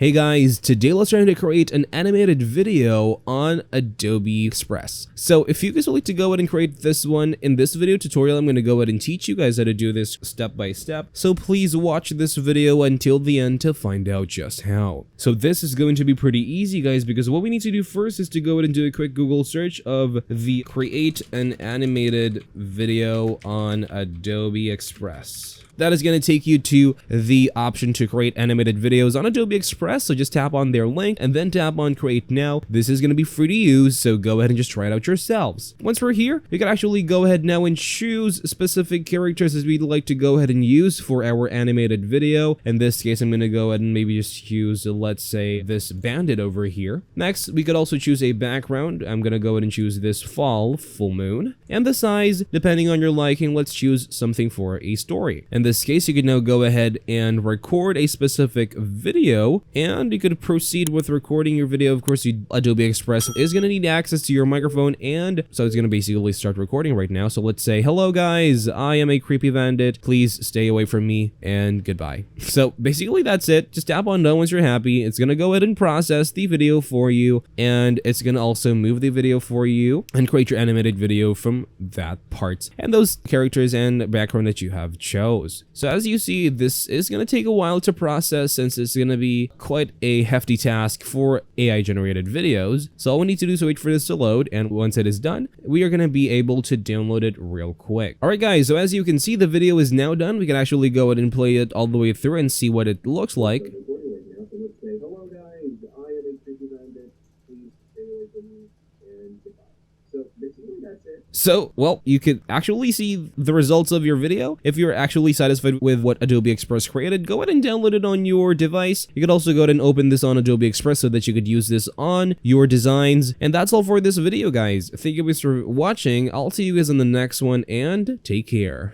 Hey guys, today let's try to create an animated video on Adobe Express. So if you guys would like to go ahead and create this one, in this video tutorial I'm going to go ahead and teach you guys how to do this step by step. So please watch this video until the end to find out just how. So this is going to be pretty easy guys, because what we need to do first is to go ahead and do a quick Google search of the create an animated video on Adobe Express. That is going to take you to the option to create animated videos on Adobe Express. So just tap on their link and then tap on create now. This is going to be free to use, so go ahead and just try it out yourselves. Once we're here, you can actually go ahead now and choose specific characters as we'd like to go ahead and use for our animated video. In this case, I'm going to go ahead and maybe just use, let's say, this bandit over here. Next, we could also choose a background. I'm going to go ahead and choose this full moon. And the size, depending on your liking, let's choose something for a story. In this case, you can now go ahead and record a specific video, and you could proceed with recording your video. Of course, Adobe Express is going to need access to your microphone, and so it's going to basically start recording right now. So let's say, hello guys, I am a creepy bandit, please stay away from me, and goodbye. So basically that's it. Just tap on done once you're happy. It's going to go ahead and process the video for you, and it's going to also move the video for you and create your animated video from that part and those characters and background that you have chose. So as you see, this is going to take a while to process since it's going to be quite a hefty task for AI generated videos. So all we need to do is wait for this to load, and once it is done, we are going to be able to download it real quick. Alright guys, so as you can see, the video is now done. We can actually go ahead and play it all the way through and see what it looks like. Hello guys, I am a creepy bandit, please stay away from me, and goodbye. So basically that's it. So, well, you could actually see the results of your video. If you're actually satisfied with what Adobe Express created, go ahead and download it on your device. You could also go ahead and open this on Adobe Express so that you could use this on your designs. And that's all for this video, guys. Thank you guys for watching. I'll see you guys in the next one, and take care.